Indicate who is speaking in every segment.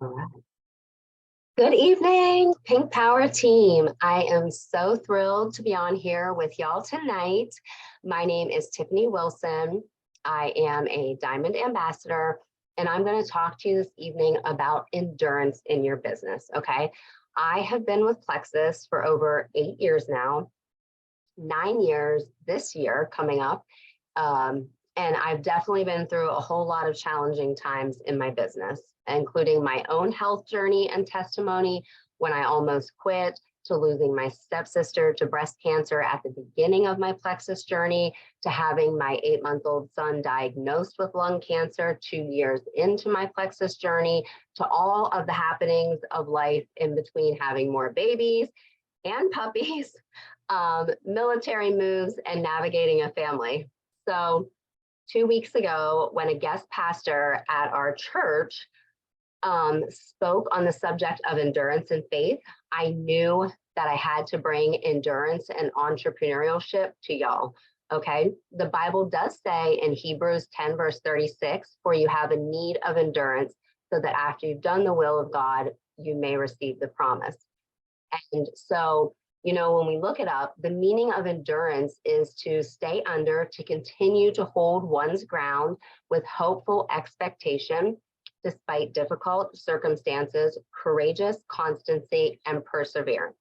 Speaker 1: All right. Good evening, Pink Power team. I am so thrilled to be on here with y'all tonight. My name is Tiffany Wilson. I am a Diamond Ambassador, and I'm going to talk to you this evening about endurance in your business, okay? I have been with Plexus for over 8 years now, 9 years this year coming up. And I've definitely been through a whole lot of challenging times in my business, including my own health journey and testimony when I almost quit, to losing my stepsister to breast cancer at the beginning of my Plexus journey, to having my 8-month-old son diagnosed with lung cancer 2 years into my Plexus journey, to all of the happenings of life in between having more babies and puppies, military moves, and navigating a family. So 2 weeks ago, when a guest pastor at our church spoke on the subject of endurance and faith, I knew that I had to bring endurance and entrepreneurship to y'all, okay? The Bible does say in Hebrews 10, verse 36, for you have a need of endurance so that after you've done the will of God, you may receive the promise. And so, you know, when we look it up, the meaning of endurance is to stay under, to continue to hold one's ground with hopeful expectation, despite difficult circumstances, courageous constancy, and perseverance.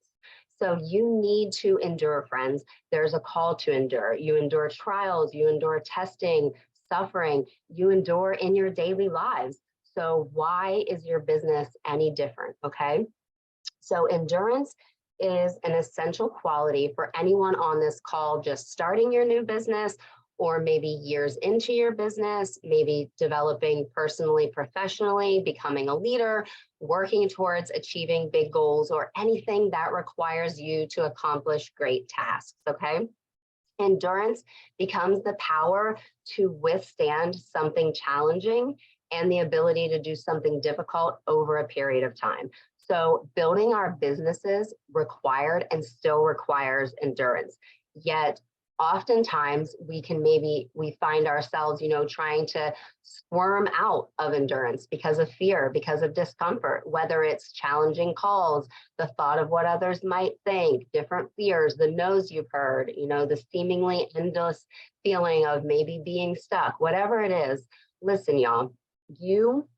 Speaker 1: So you need to endure, friends. There's a call to endure. You endure trials, you endure testing, suffering, you endure in your daily lives. So why is your business any different, okay? So endurance is an essential quality for anyone on this call just starting your new business, or maybe years into your business, maybe developing personally, professionally, becoming a leader, working towards achieving big goals, or anything that requires you to accomplish great tasks, okay? Endurance becomes the power to withstand something challenging and the ability to do something difficult over a period of time. So building our businesses required and still requires endurance. Yet oftentimes we find ourselves, you know, trying to squirm out of endurance because of fear, because of discomfort, whether it's challenging calls, the thought of what others might think, different fears, the no's you've heard, you know, the seemingly endless feeling of maybe being stuck, whatever it is. Listen, y'all, you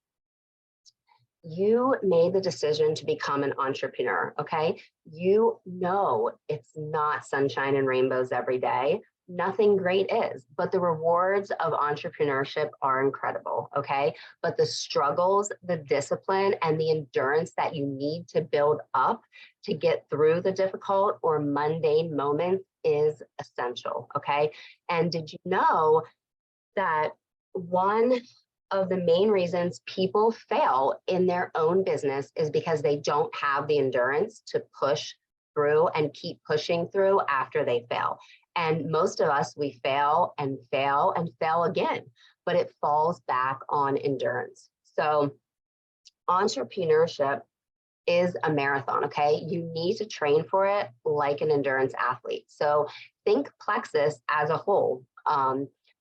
Speaker 1: made the decision to become an entrepreneur, okay? You know it's not sunshine and rainbows every day. Nothing great is, but the rewards of entrepreneurship are incredible, okay? But the struggles, the discipline, and the endurance that you need to build up to get through the difficult or mundane moments is essential, okay? And did you know that one of the main reasons people fail in their own business is because they don't have the endurance to push through and keep pushing through after they fail. And most of us, we fail and fail and fail again, but it falls back on endurance. So entrepreneurship is a marathon, okay? You need to train for it like an endurance athlete. So think Plexus as a whole.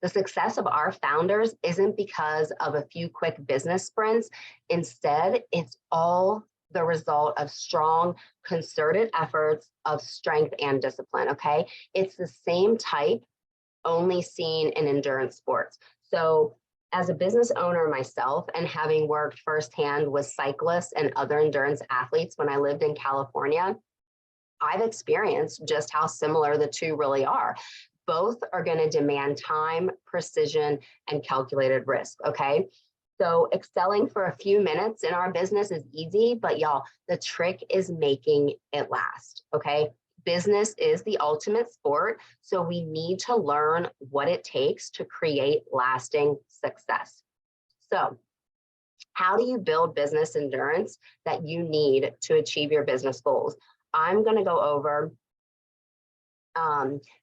Speaker 1: The success of our founders isn't because of a few quick business sprints. Instead, it's all the result of strong, concerted efforts of strength and discipline, okay? It's the same type, only seen in endurance sports. So as a business owner myself, and having worked firsthand with cyclists and other endurance athletes when I lived in California, I've experienced just how similar the two really are. Both are going to demand time, precision, and calculated risk, okay? So excelling for a few minutes in our business is easy, but y'all, the trick is making it last, okay? Business is the ultimate sport, so we need to learn what it takes to create lasting success. So how do you build business endurance that you need to achieve your business goals? I'm going to go over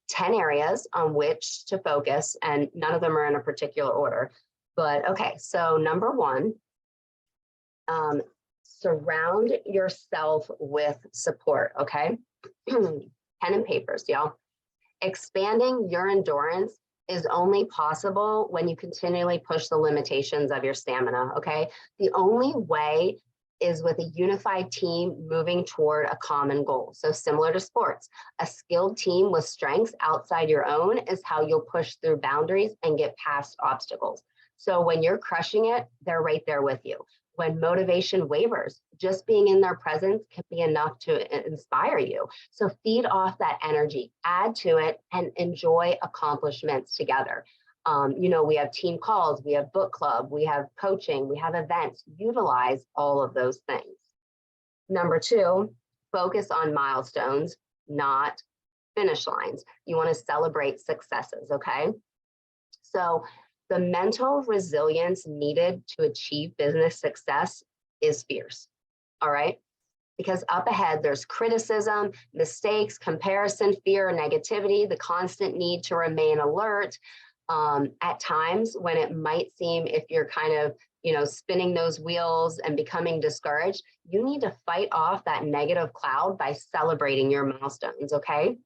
Speaker 1: 10 areas on which to focus, and none of them are in a particular order. But okay, so number one, surround yourself with support, okay? Pen and papers, y'all. Expanding your endurance is only possible when you continually push the limitations of your stamina, okay? The only way is with a unified team moving toward a common goal. So similar to sports, a skilled team with strengths outside your own is how you'll push through boundaries and get past obstacles. So when you're crushing it, they're right there with you. When motivation wavers, just being in their presence can be enough to inspire you. So feed off that energy, add to it, and enjoy accomplishments together. We have team calls, we have book club, we have coaching, we have events. Utilize all of those things. Number two, focus on milestones, not finish lines. You want to celebrate successes, okay? So the mental resilience needed to achieve business success is fierce, all right? Because up ahead, there's criticism, mistakes, comparison, fear, negativity, the constant need to remain alert. At times when it might seem, if you're kind of, spinning those wheels and becoming discouraged, you need to fight off that negative cloud by celebrating your milestones, okay?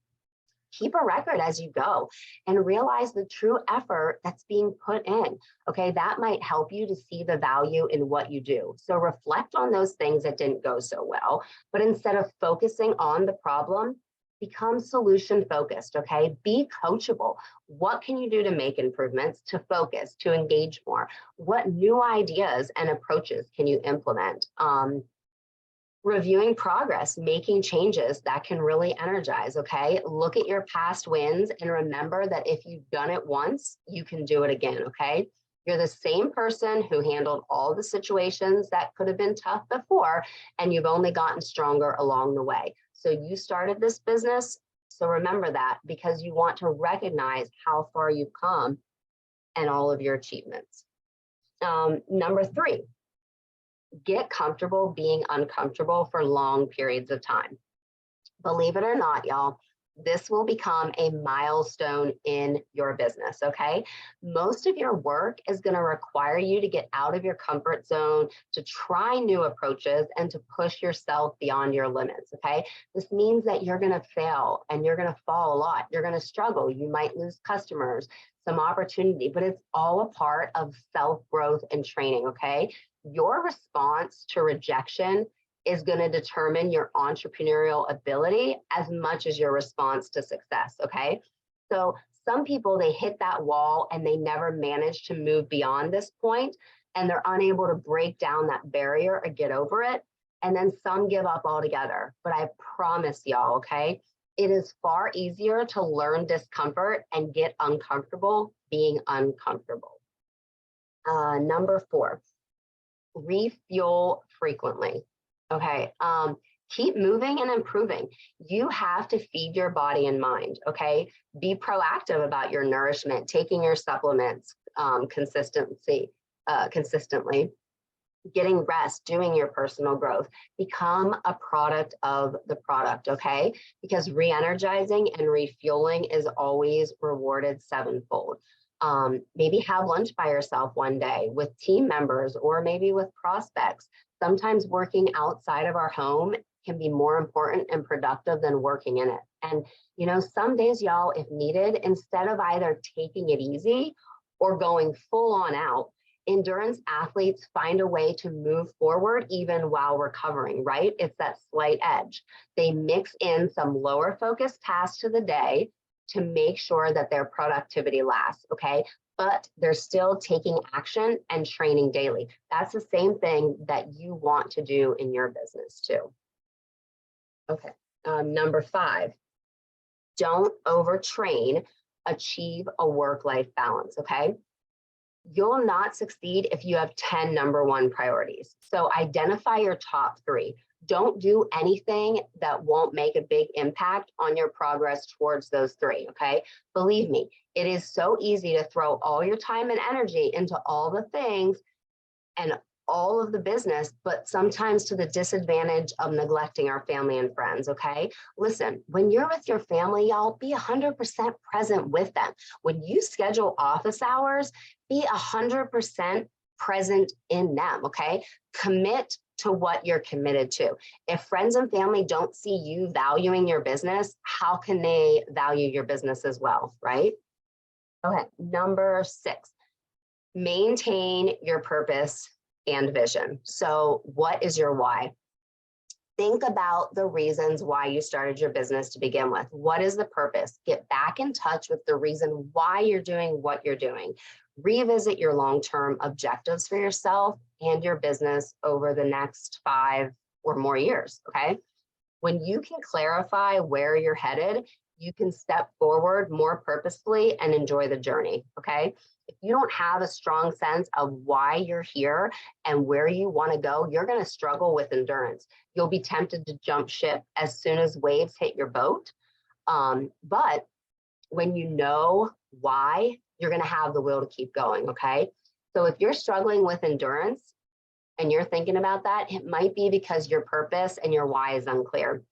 Speaker 1: Keep a record as you go and realize the true effort that's being put in, okay? That might help you to see the value in what you do. So reflect on those things that didn't go so well, but instead of focusing on the problem, become solution focused, okay? Be coachable. What can you do to make improvements, to focus, to engage more? What new ideas and approaches can you implement? Reviewing progress, making changes that can really energize, okay? Look at your past wins and remember that if you've done it once, you can do it again, okay? You're the same person who handled all the situations that could have been tough before, and you've only gotten stronger along the way. So you started this business, so remember that, because you want to recognize how far you've come and all of your achievements. Number three, get comfortable being uncomfortable for long periods of time. Believe it or not, y'all, this will become a milestone in your business, okay? Most of your work is going to require you to get out of your comfort zone, to try new approaches, and to push yourself beyond your limits, okay? This means that you're going to fail and you're going to fall a lot. You're going to struggle. You might lose customers, some opportunity, but it's all a part of self-growth and training, okay? Your response to rejection is going to determine your entrepreneurial ability as much as your response to success, okay? So some people, they hit that wall and they never manage to move beyond this point, and they're unable to break down that barrier or get over it. And then some give up altogether. But I promise y'all, okay, it is far easier to learn discomfort and get uncomfortable being uncomfortable. Number four, refuel frequently. Okay, keep moving and improving. You have to feed your body and mind, okay? Be proactive about your nourishment, taking your supplements consistently, getting rest, doing your personal growth. Become a product of the product, okay? Because re-energizing and refueling is always rewarded sevenfold. Maybe have lunch by yourself one day with team members or maybe with prospects. Sometimes working outside of our home can be more important and productive than working in it. And, some days, y'all, if needed, instead of either taking it easy or going full on out, endurance athletes find a way to move forward even while recovering, right? It's that slight edge. They mix in some lower focus tasks to the day to make sure that their productivity lasts, okay? But they're still taking action and training daily. That's the same thing that you want to do in your business too. Okay, number five, don't overtrain, achieve a work-life balance, okay? You'll not succeed if you have 10 number one priorities. So identify your top three. Don't do anything that won't make a big impact on your progress towards those three, okay? Believe me, it is so easy to throw all your time and energy into all the things and all of the business, but sometimes to the disadvantage of neglecting our family and friends, okay? Listen, when you're with your family, y'all, be 100% present with them. When you schedule office hours, be 100% present in them, okay? Commit to what you're committed to. If friends and family don't see you valuing your business, how can they value your business as well, right? Okay, number six, maintain your purpose and vision. So what is your why? Think about the reasons why you started your business to begin with. What is the purpose? Get back in touch with the reason why you're doing what you're doing. Revisit your long-term objectives for yourself and your business over the next 5 or more years, okay? When you can clarify where you're headed, you can step forward more purposefully and enjoy the journey, okay? If you don't have a strong sense of why you're here and where you want to go, you're going to struggle with endurance. You'll be tempted to jump ship as soon as waves hit your boat. But when you know why, you're going to have the will to keep going, okay? So if you're struggling with endurance and you're thinking about that, it might be because your purpose and your why is unclear.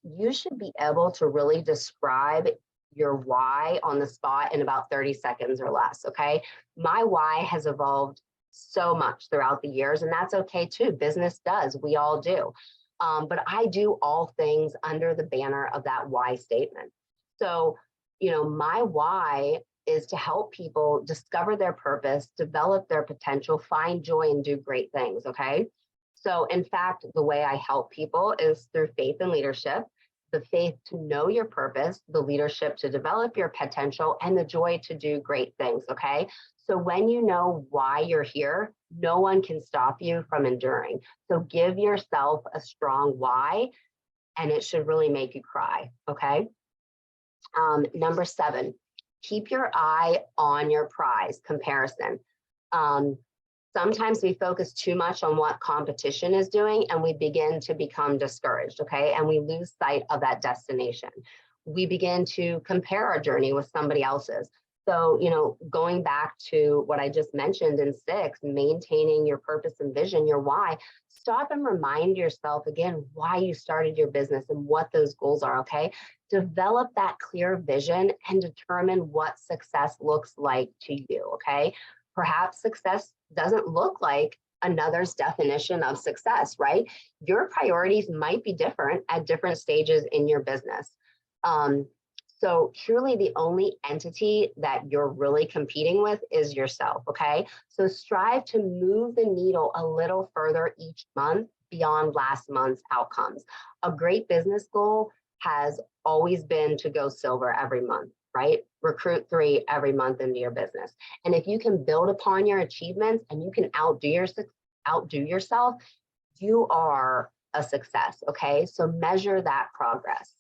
Speaker 1: You should be able to really describe your why on the spot in about 30 seconds or less, okay? My why has evolved so much throughout the years, and that's okay too. Business does, we all do. But I do all things under the banner of that why statement. So, my why is to help people discover their purpose, develop their potential, find joy, and do great things, okay? So in fact, the way I help people is through faith and leadership, the faith to know your purpose, the leadership to develop your potential, and the joy to do great things, okay? So when you know why you're here, no one can stop you from enduring. So give yourself a strong why, and it should really make you cry, okay? Number 7, keep your eye on your prize comparison. Sometimes we focus too much on what competition is doing and we begin to become discouraged, okay? And we lose sight of that destination. We begin to compare our journey with somebody else's. So, going back to what I just mentioned in 6, maintaining your purpose and vision, your why, stop and remind yourself again why you started your business and what those goals are, okay? Develop that clear vision and determine what success looks like to you, okay? Perhaps success doesn't look like another's definition of success, right? Your priorities might be different at different stages in your business. So truly the only entity that you're really competing with is yourself, okay? So strive to move the needle a little further each month beyond last month's outcomes. A great business goal has always been to go silver every month, right? Recruit 3 every month into your business. And if you can build upon your achievements and you can outdo yourself, you are a success, okay? So measure that progress.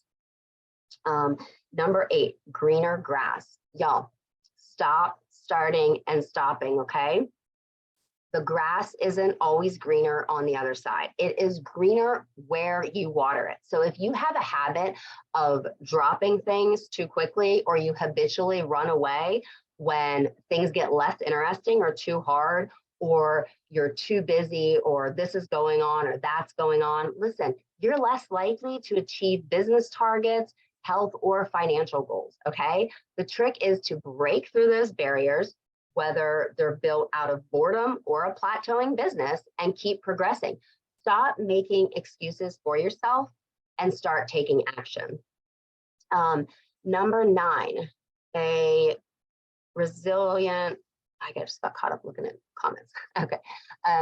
Speaker 1: Number 8, greener grass. Y'all, stop starting and stopping, okay? The grass isn't always greener on the other side. It is greener where you water it. So if you have a habit of dropping things too quickly, or you habitually run away when things get less interesting or too hard, or you're too busy, or this is going on or that's going on, listen, you're less likely to achieve business targets, health, or financial goals, okay? The trick is to break through those barriers, whether they're built out of boredom or a plateauing business, and keep progressing. Stop making excuses for yourself and start taking action. Number 9, a resilient, I just got caught up looking at comments. Okay.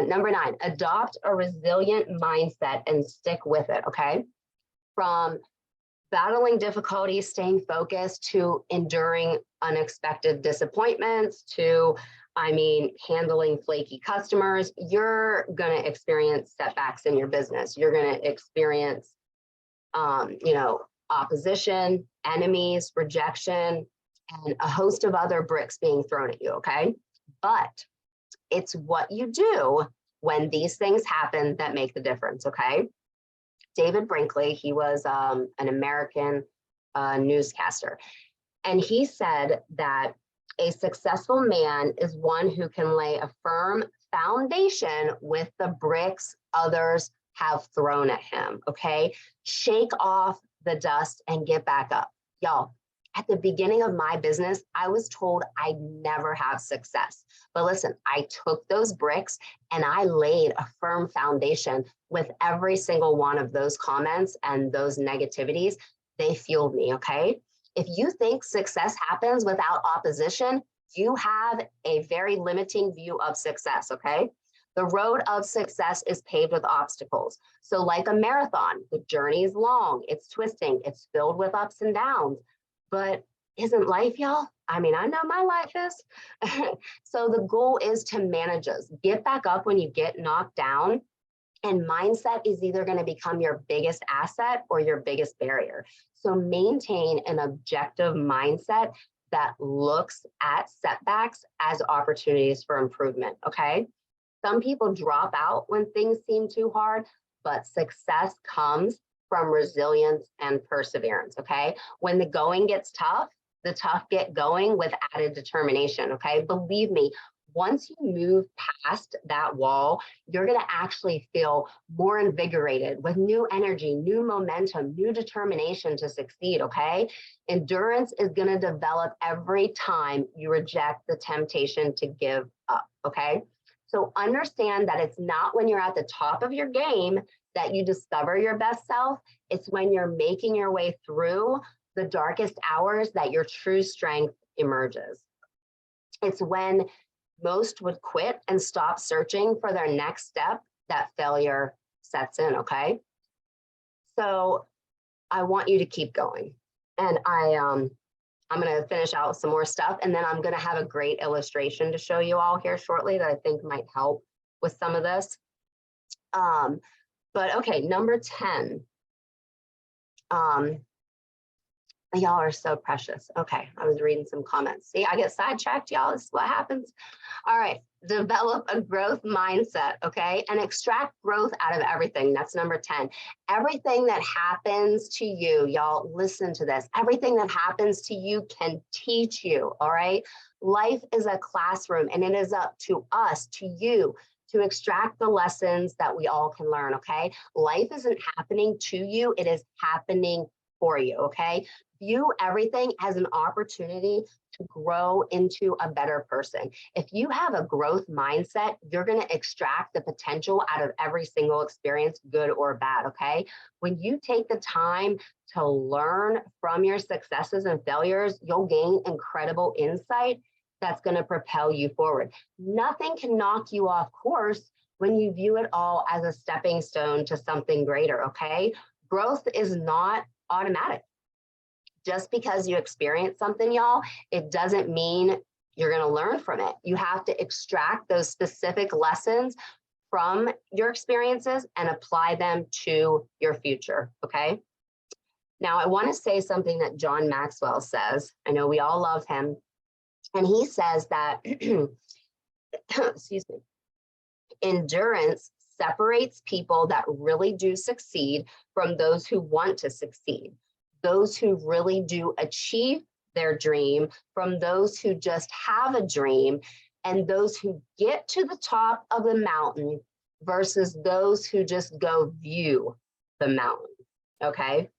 Speaker 1: Number 9, adopt a resilient mindset and stick with it, okay? From battling difficulties, staying focused, to enduring unexpected disappointments, to, handling flaky customers, you're going to experience setbacks in your business. You're going to experience, opposition, enemies, rejection, and a host of other bricks being thrown at you, okay? But it's what you do when these things happen that make the difference, okay? David Brinkley, he was an American newscaster, and he said that a successful man is one who can lay a firm foundation with the bricks others have thrown at him, okay? Shake off the dust and get back up. Y'all, at the beginning of my business, I was told I'd never have success. But listen, I took those bricks and I laid a firm foundation with every single one of those comments and those negativities. They fueled me, okay? If you think success happens without opposition, you have a very limiting view of success, okay? The road of success is paved with obstacles. So like a marathon, the journey is long, it's twisting, it's filled with ups and downs, but isn't life, y'all? I mean, I know my life is. So the goal is to manage us. Get back up when you get knocked down. And mindset is either going to become your biggest asset or your biggest barrier. So maintain an objective mindset that looks at setbacks as opportunities for improvement, okay? Some people drop out when things seem too hard, but success comes from resilience and perseverance, okay? When the going gets tough, the tough get going with added determination, okay? Believe me, once you move past that wall, you're gonna actually feel more invigorated with new energy, new momentum, new determination to succeed, okay? Endurance is gonna develop every time you reject the temptation to give up, okay? So understand that it's not when you're at the top of your game that you discover your best self. It's when you're making your way through the darkest hours that your true strength emerges. It's when most would quit and stop searching for their next step that failure sets in, okay? So I want you to keep going. And I'm gonna finish out some more stuff, and then I'm gonna have a great illustration to show you all here shortly that I think might help with some of this. But okay, number 10. Y'all are so precious. Okay, I was reading some comments. See, I get sidetracked, y'all. This is what happens. All right, develop a growth mindset, okay? And extract growth out of everything. That's number 10. Everything that happens to you, y'all, listen to this. Everything that happens to you can teach you, all right? Life is a classroom, and it is up to us, to you, to extract the lessons that we all can learn, okay? Life isn't happening to you, it is happening for you, okay? View everything as an opportunity to grow into a better person. If you have a growth mindset, you're going to extract the potential out of every single experience, good or bad, okay? When you take the time to learn from your successes and failures, you'll gain incredible insight that's going to propel you forward. Nothing can knock you off course when you view it all as a stepping stone to something greater, okay? Growth is not automatic. Just because you experience something, y'all, it doesn't mean you're going to learn from it. You have to extract those specific lessons from your experiences and apply them to your future, okay? Now, I want to say something that John Maxwell says. I know we all love him. And he says that, excuse me, endurance separates people that really do succeed from those who want to succeed. Those who really do achieve their dream from those who just have a dream, and those who get to the top of the mountain versus those who just go view the mountain, okay?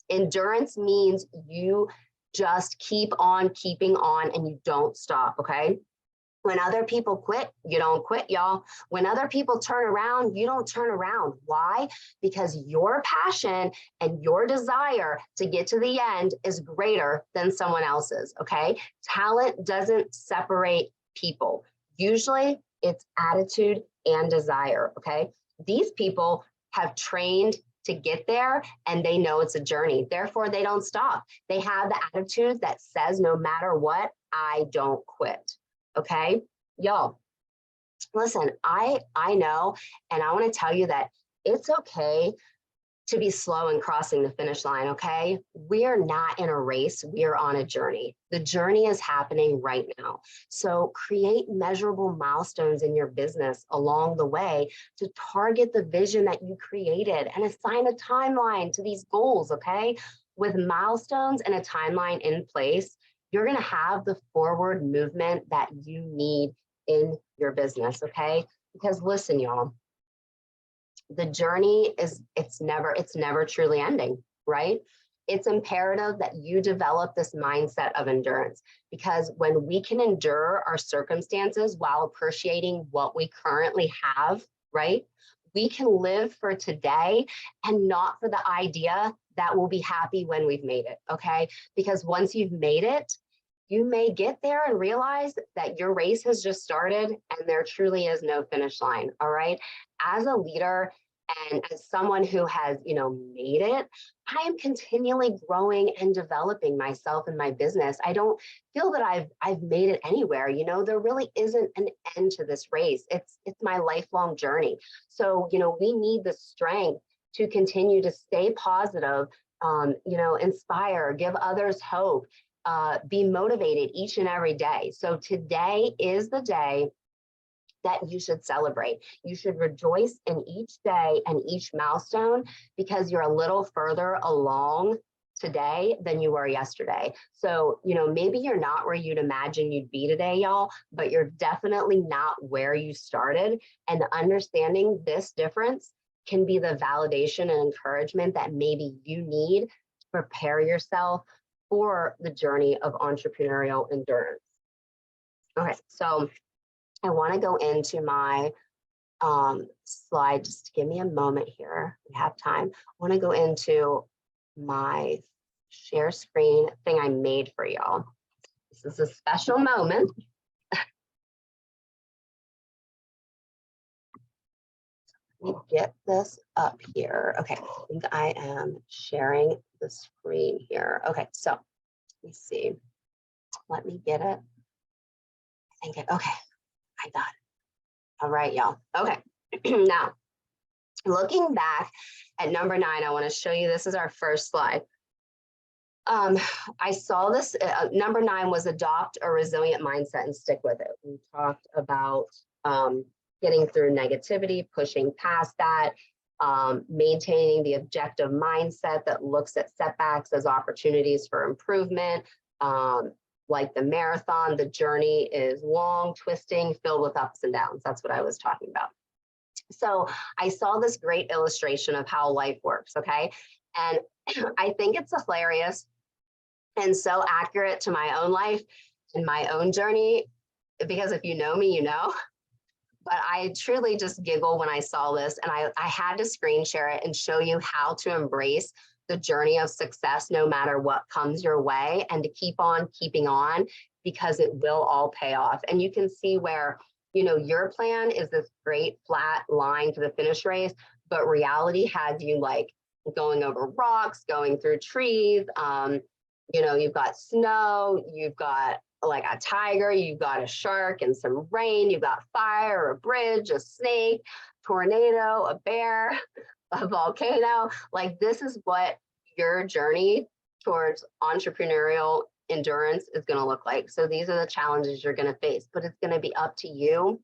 Speaker 1: Endurance means you just keep on keeping on and you don't stop, okay? When other people quit, you don't quit, y'all. When other people turn around, you don't turn around. Why? Because your passion and your desire to get to the end is greater than someone else's, okay? Talent doesn't separate people. Usually it's attitude and desire, okay? These people have trained to get there and they know it's a journey. Therefore, they don't stop. They have the attitude that says, no matter what, I don't quit. Okay, y'all, listen, I know, and I want to tell you that it's okay to be slow in crossing the finish line, okay? We're not in a race, we're on a journey. The journey is happening right now. So create measurable milestones in your business along the way to target the vision that you created and assign a timeline to these goals, okay? With milestones and a timeline in place, you're going to have the forward movement that you need in your business, okay? Because listen, y'all, the journey is, it's never truly ending, right? It's imperative that you develop this mindset of endurance, because when we can endure our circumstances while appreciating what we currently have, right? We can live for today and not for the idea that we'll be happy when we've made it, okay? Because once you've made it, you may get there and realize that your race has just started and there truly is no finish line. All right. As a leader and as someone who has, made it, I am continually growing and developing myself and my business. I don't feel that I've made it anywhere. There really isn't an end to this race. It's my lifelong journey. So, we need the strength to continue to stay positive, inspire, give others hope, be motivated each and every day. So today is the day that you should celebrate. You should rejoice in each day and each milestone because you're a little further along today than you were yesterday. So, maybe you're not where you'd imagine you'd be today, y'all, but you're definitely not where you started. And understanding this difference can be the validation and encouragement that maybe you need to prepare yourself for the journey of entrepreneurial endurance. Okay, so I want to go into my slide. Just give me a moment here. We have time. I want to go into my share screen thing I made for y'all. This is a special moment. Let me get this up here. Okay, I think I am sharing the screen here. Okay, so let me see. Let me get it. Okay, I got it. All right, y'all. Okay, now looking back at number 9, I want to show you, this is our first slide. I saw this, number 9 was adopt a resilient mindset and stick with it. We talked about getting through negativity, pushing past that, maintaining the objective mindset that looks at setbacks as opportunities for improvement. Like the marathon, the journey is long, twisting, filled with ups and downs. That's what I was talking about. So I saw this great illustration of how life works, okay? And I think it's hilarious and so accurate to my own life and my own journey, because if you know me, you know. But I truly just giggle when I saw this, and I had to screen share it and show you how to embrace the journey of success no matter what comes your way, and to keep on keeping on, because it will all pay off. And you can see where, your plan is this great flat line to the finish race, but reality has you like going over rocks, going through trees. You've got snow, you've got like a tiger, you've got a shark and some rain, you've got fire, a bridge, a snake, tornado, a bear, a volcano. Like, this is what your journey towards entrepreneurial endurance is going to look like. So these are the challenges you're going to face, but it's going to be up to you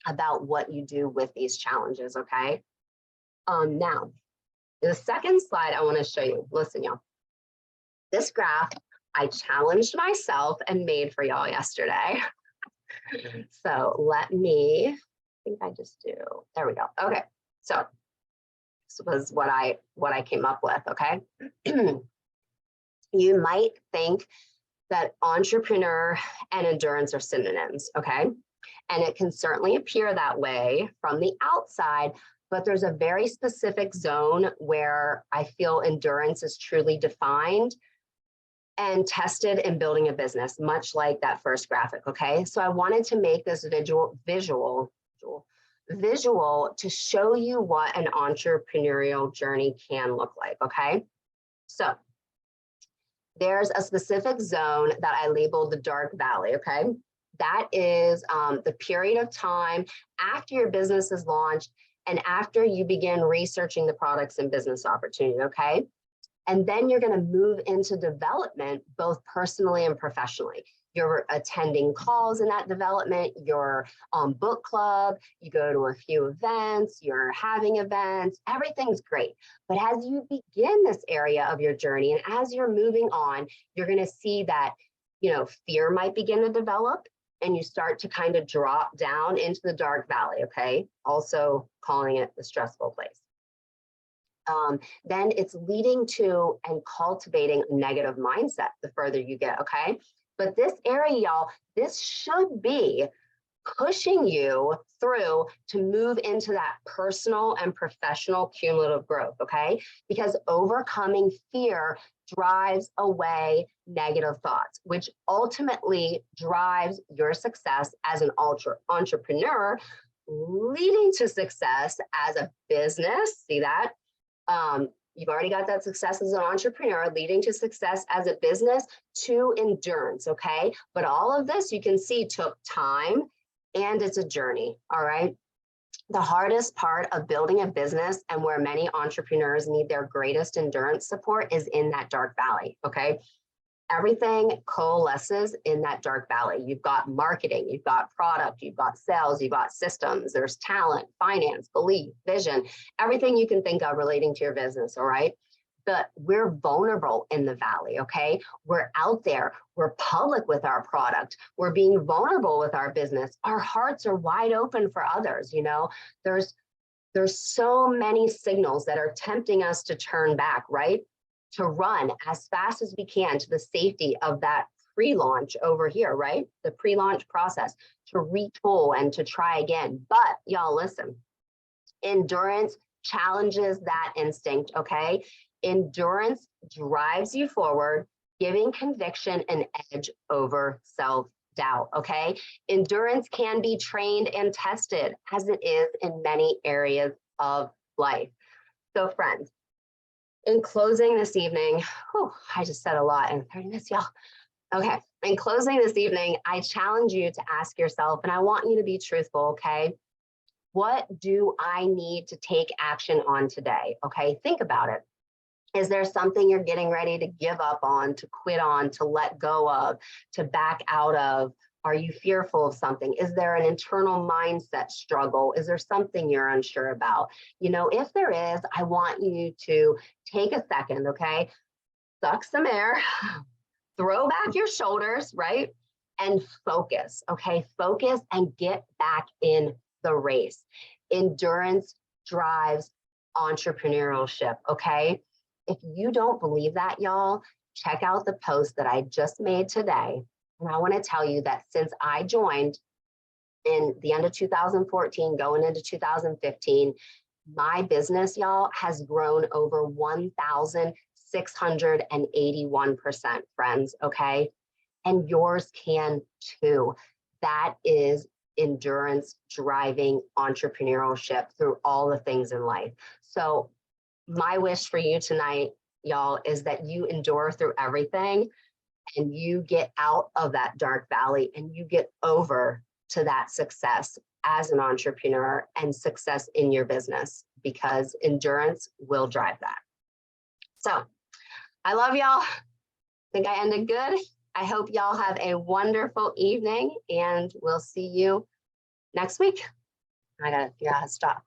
Speaker 1: about what you do with these challenges. Okay. Now, the second slide I want to show you. Listen, y'all. This graph I challenged myself and made for y'all yesterday. So let me, I think I just do, there we go. Okay, so this was what I came up with, okay? You might think that entrepreneur and endurance are synonyms, okay? And it can certainly appear that way from the outside, but there's a very specific zone where I feel endurance is truly defined and tested in building a business, much like that first graphic, okay? So I wanted to make this visual to show you what an entrepreneurial journey can look like, okay? So there's a specific zone that I labeled the dark valley, okay? That is the period of time after your business is launched and after you begin researching the products and business opportunity, okay? And then you're going to move into development, both personally and professionally. You're attending calls in that development, you're on book club, you go to a few events, you're having events, everything's great. But as you begin this area of your journey and as you're moving on, you're going to see that, fear might begin to develop and you start to kind of drop down into the dark valley, okay? Also calling it the stressful place. Then it's leading to and cultivating a negative mindset the further you get, okay? But this area, y'all, this should be pushing you through to move into that personal and professional cumulative growth, okay? Because overcoming fear drives away negative thoughts, which ultimately drives your success as an entrepreneur, leading to success as a business. See that? You've already got that success as an entrepreneur, leading to success as a business, to endurance, okay? But all of this, you can see, took time, and it's a journey, all right? The hardest part of building a business, and where many entrepreneurs need their greatest endurance support, is in that dark valley, okay? Everything coalesces in that dark valley. You've got marketing, you've got product, you've got sales, you've got systems, there's talent, finance, belief, vision, everything you can think of relating to your business, all right? But we're vulnerable in the valley, okay? We're out there, we're public with our product, we're being vulnerable with our business. Our hearts are wide open for others, you know? There's so many signals that are tempting us to turn back, right? To run as fast as we can to the safety of that pre-launch over here, right? The pre-launch process, to retool and to try again. But y'all, listen, endurance challenges that instinct, okay? Endurance drives you forward, giving conviction an edge over self-doubt, okay? Endurance can be trained and tested, as it is in many areas of life. So friends, in closing this evening, I just said a lot in 30 minutes, y'all. Okay, in closing this evening, I challenge you to ask yourself, and I want you to be truthful, okay? What do I need to take action on today? Okay, think about it. Is there something you're getting ready to give up on, to quit on, to let go of, to back out of? Are you fearful of something? Is there an internal mindset struggle? Is there something you're unsure about? You know, if there is, I want you to take a second, okay? Suck some air, throw back your shoulders, right? And focus, okay? Focus and get back in the race. Endurance drives entrepreneurship, okay? If you don't believe that, y'all, check out the post that I just made today. And I want to tell you that since I joined in the end of 2014, going into 2015, my business, y'all, has grown over 1,681%, friends, okay? And yours can too. That is endurance driving entrepreneurship through all the things in life. So my wish for you tonight, y'all, is that you endure through everything and you get out of that dark valley and you get over to that success as an entrepreneur and success in your business, because endurance will drive that. So I love y'all. I think I ended good. I hope y'all have a wonderful evening, and we'll see you next week. I gotta figure out how to stop.